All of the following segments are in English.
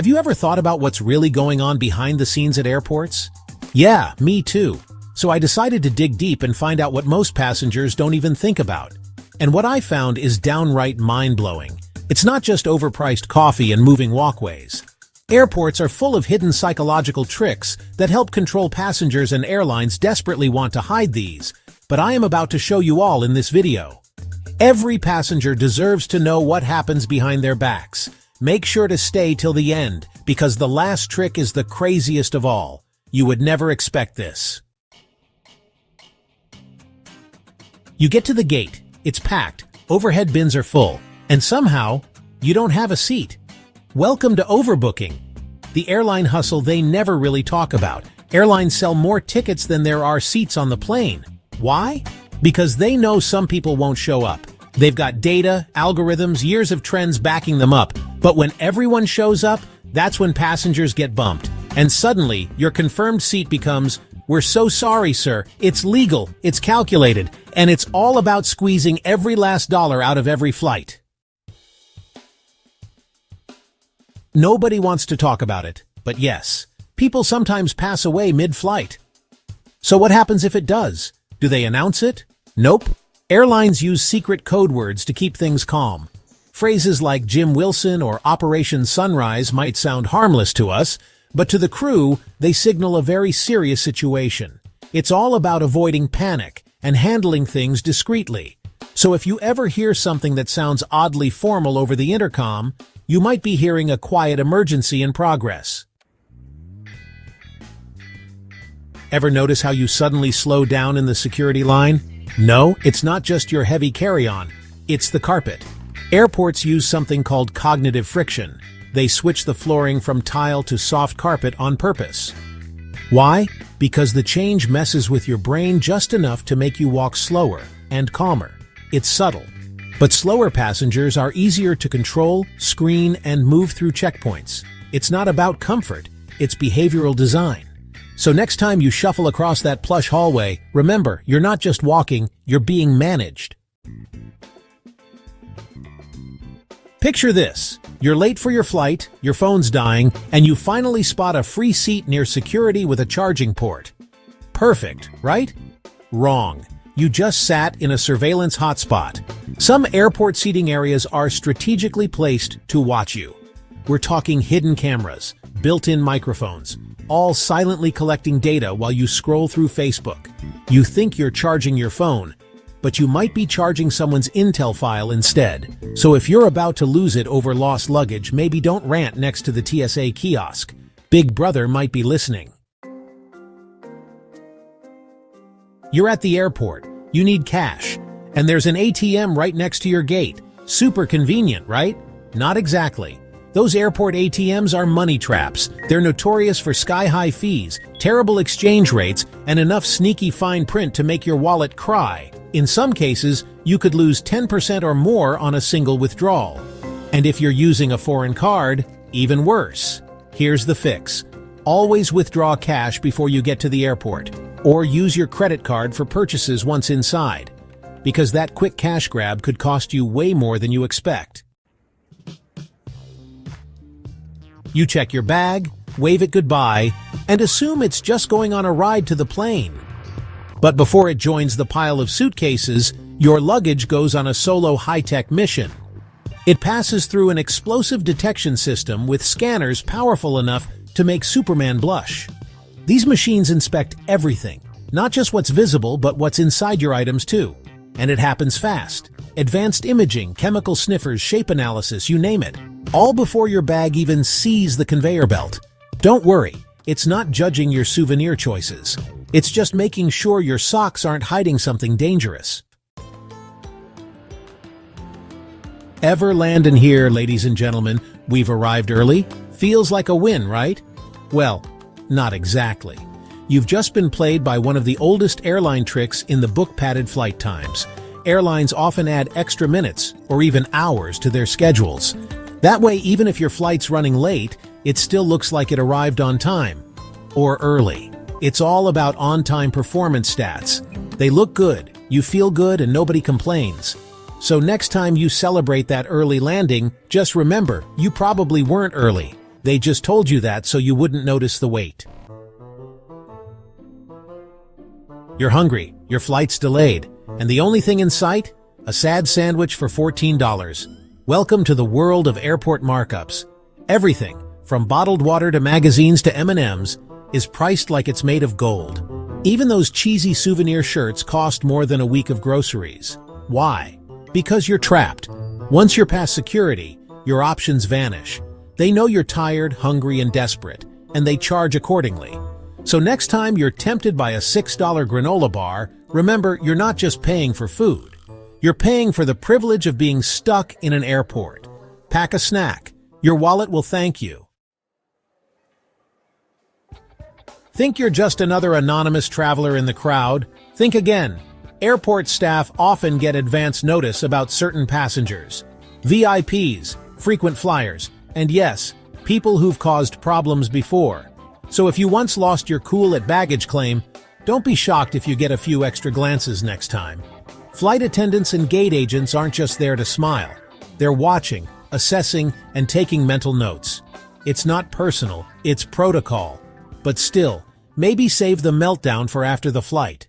Have you ever thought about what's really going on behind the scenes at airports? Yeah, me too. So I decided to dig deep and find out what most passengers don't even think about. And what I found is downright mind-blowing. It's not just overpriced coffee and moving walkways. Airports are full of hidden psychological tricks that help control passengers, and airlines desperately want to hide these. But I am about to show you all in this video. Every passenger deserves to know what happens behind their backs. Make sure to stay till the end, because the last trick is the craziest of all. You would never expect this. You get to the gate, it's packed, overhead bins are full, and somehow, you don't have a seat. Welcome to Overbooking, the airline hustle they never really talk about. Airlines sell more tickets than there are seats on the plane. Why? Because they know some people won't show up. They've got data, algorithms, years of trends backing them up. But when everyone shows up, that's when passengers get bumped. And suddenly, your confirmed seat becomes, "We're so sorry, sir. It's legal, it's calculated, and it's all about squeezing every last dollar out of every flight." Nobody wants to talk about it, but yes, people sometimes pass away mid-flight. So what happens if it does? Do they announce it? Nope. Airlines use secret code words to keep things calm. Phrases like Jim Wilson or Operation Sunrise might sound harmless to us, but to the crew, they signal a very serious situation. It's all about avoiding panic and handling things discreetly. So if you ever hear something that sounds oddly formal over the intercom, you might be hearing a quiet emergency in progress. Ever notice how you suddenly slow down in the security line? No, it's not just your heavy carry-on. It's the carpet. Airports use something called cognitive friction. They switch the flooring from tile to soft carpet on purpose. Why? Because the change messes with your brain just enough to make you walk slower and calmer. It's subtle. But slower passengers are easier to control, screen, and move through checkpoints. It's not about comfort, it's behavioral design. So next time you shuffle across that plush hallway, remember, you're not just walking, you're being managed. Picture this. You're late for your flight, your phone's dying, and you finally spot a free seat near security with a charging port. Perfect, right? Wrong. You just sat in a surveillance hotspot. Some airport seating areas are strategically placed to watch you. We're talking hidden cameras, built-in microphones, all silently collecting data while you scroll through Facebook. You think you're charging your phone, but you might be charging someone's Intel file instead. So if you're about to lose it over lost luggage, maybe don't rant next to the TSA kiosk. Big Brother might be listening. You're at the airport. You need cash. And there's an ATM right next to your gate. Super convenient, right? Not exactly. Those airport ATMs are money traps. They're notorious for sky-high fees, terrible exchange rates, and enough sneaky fine print to make your wallet cry. In some cases, you could lose 10% or more on a single withdrawal. And if you're using a foreign card, even worse. Here's the fix. Always withdraw cash before you get to the airport, or use your credit card for purchases once inside, because that quick cash grab could cost you way more than you expect. You check your bag, wave it goodbye, and assume it's just going on a ride to the plane. But before it joins the pile of suitcases, your luggage goes on a solo high-tech mission. It passes through an explosive detection system with scanners powerful enough to make Superman blush. These machines inspect everything, not just what's visible, but what's inside your items too. And it happens fast. Advanced imaging, chemical sniffers, shape analysis, you name it. All before your bag even sees the conveyor belt. Don't worry, it's not judging your souvenir choices. It's just making sure your socks aren't hiding something dangerous. Ever land in here, ladies and gentlemen? We've arrived early? Feels like a win, right? Well, not exactly. You've just been played by one of the oldest airline tricks in the book-padded flight times. Airlines often add extra minutes or even hours to their schedules. That way, even if your flight's running late, it still looks like it arrived on time. Or early. It's all about on-time performance stats. They look good, you feel good, and nobody complains. So next time you celebrate that early landing, just remember, you probably weren't early. They just told you that so you wouldn't notice the wait. You're hungry, your flight's delayed, and the only thing in sight? A sad sandwich for $14. Welcome to the world of airport markups. Everything, from bottled water to magazines to M&Ms, is priced like it's made of gold. Even those cheesy souvenir shirts cost more than a week of groceries. Why? Because you're trapped. Once you're past security, your options vanish. They know you're tired, hungry, and desperate, and they charge accordingly. So next time you're tempted by a $6 granola bar, remember you're not just paying for food. You're paying for the privilege of being stuck in an airport. Pack a snack. Your wallet will thank you. Think you're just another anonymous traveler in the crowd? Think again. Airport staff often get advance notice about certain passengers. VIPs, frequent flyers, and yes, people who've caused problems before. So if you once lost your cool at baggage claim, don't be shocked if you get a few extra glances next time. Flight attendants and gate agents aren't just there to smile. They're watching, assessing, and taking mental notes. It's not personal, it's protocol. But still, maybe save the meltdown for after the flight.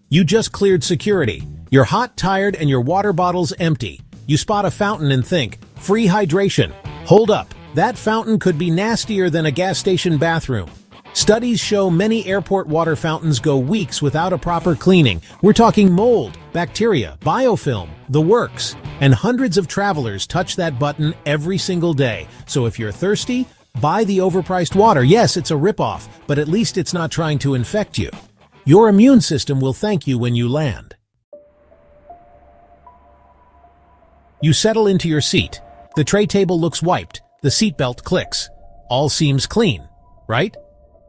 You just cleared security. You're hot, tired, and your water bottle's empty. You spot a fountain and think, free hydration. Hold up, that fountain could be nastier than a gas station bathroom. Studies show many airport water fountains go weeks without a proper cleaning. We're talking mold, bacteria, biofilm, the works. And hundreds of travelers touch that button every single day. So if you're thirsty, buy the overpriced water. Yes, it's a ripoff, but at least it's not trying to infect you. Your immune system will thank you when you land. You settle into your seat. The tray table looks wiped. The seatbelt clicks. All seems clean, right?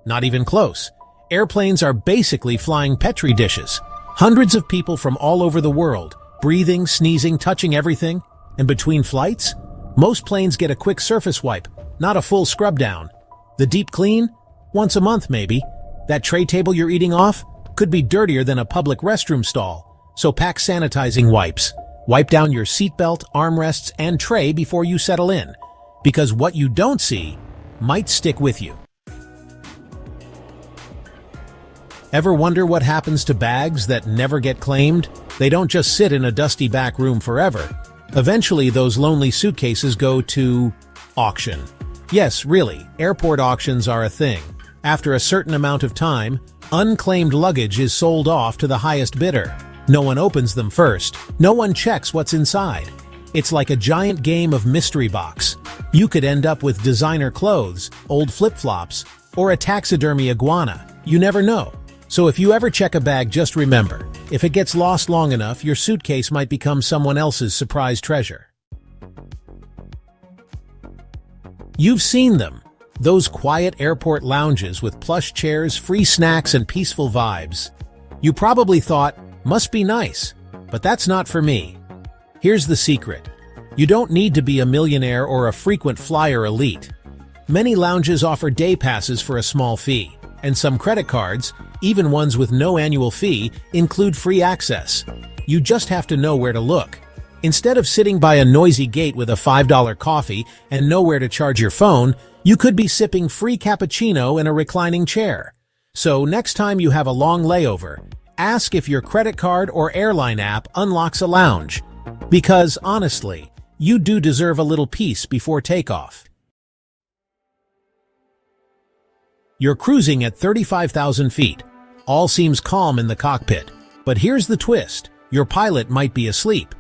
Not even close. Airplanes are basically flying Petri dishes. Hundreds of people from all over the world, breathing, sneezing, touching everything. And between flights, most planes get a quick surface wipe, not a full scrub down. The deep clean? Once a month, maybe. That tray table you're eating off could be dirtier than a public restroom stall. So pack sanitizing wipes. Wipe down your seatbelt, armrests, and tray before you settle in. Because what you don't see might stick with you. Ever wonder what happens to bags that never get claimed? They don't just sit in a dusty back room forever. Eventually, those lonely suitcases go to auction. Yes, really, airport auctions are a thing. After a certain amount of time, unclaimed luggage is sold off to the highest bidder. No one opens them first. No one checks what's inside. It's like a giant game of mystery box. You could end up with designer clothes, old flip-flops, or a taxidermy iguana. You never know. So if you ever check a bag, just remember, if it gets lost long enough, your suitcase might become someone else's surprise treasure. You've seen them. Those quiet airport lounges with plush chairs, free snacks, and peaceful vibes. You probably thought, must be nice, but that's not for me. Here's the secret. You don't need to be a millionaire or a frequent flyer elite. Many lounges offer day passes for a small fee, and some credit cards, even ones with no annual fee, include free access. You just have to know where to look. Instead of sitting by a noisy gate with a $5 coffee and nowhere to charge your phone, you could be sipping free cappuccino in a reclining chair. So next time you have a long layover, ask if your credit card or airline app unlocks a lounge. Because honestly, you do deserve a little peace before takeoff. You're cruising at 35,000 feet. All seems calm in the cockpit. But here's the twist. Your pilot might be asleep.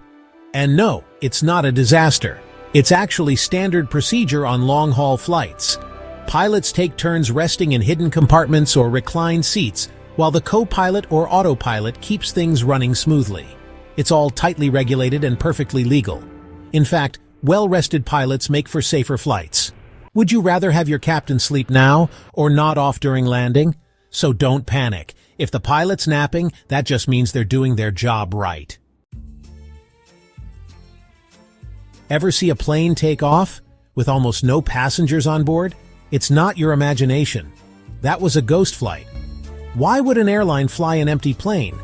And no, it's not a disaster. It's actually standard procedure on long-haul flights. Pilots take turns resting in hidden compartments or reclined seats, while the co-pilot or autopilot keeps things running smoothly. It's all tightly regulated and perfectly legal. In fact, well-rested pilots make for safer flights. Would you rather have your captain sleep now or nod off during landing? So don't panic. If the pilot's napping, that just means they're doing their job right. Ever see a plane take off with almost no passengers on board? It's not your imagination. That was a ghost flight. Why would an airline fly an empty plane?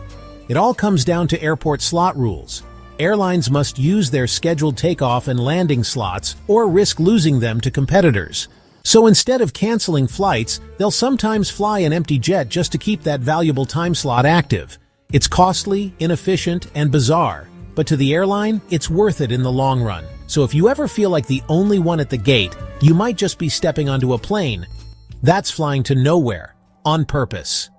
It all comes down to airport slot rules. Airlines must use their scheduled takeoff and landing slots or risk losing them to competitors. So instead of canceling flights, they'll sometimes fly an empty jet just to keep that valuable time slot active. It's costly, inefficient, and bizarre, but to the airline, it's worth it in the long run. So if you ever feel like the only one at the gate, you might just be stepping onto a plane. That's flying to nowhere, on purpose.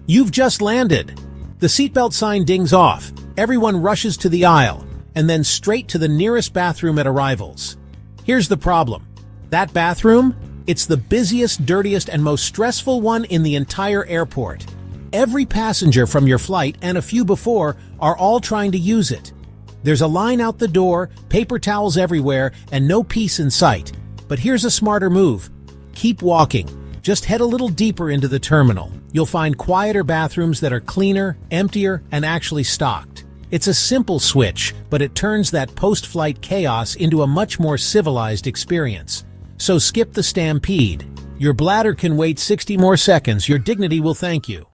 You've just landed. The seatbelt sign dings off. Everyone rushes to the aisle, and then straight to the nearest bathroom at arrivals. Here's the problem. That bathroom? It's the busiest, dirtiest, and most stressful one in the entire airport. Every passenger from your flight and a few before are all trying to use it. There's a line out the door, paper towels everywhere, and no peace in sight. But here's a smarter move. Keep walking. Just head a little deeper into the terminal. You'll find quieter bathrooms that are cleaner, emptier, and actually stocked. It's a simple switch, but it turns that post-flight chaos into a much more civilized experience. So skip the stampede. Your bladder can wait 60 more seconds. Your dignity will thank you.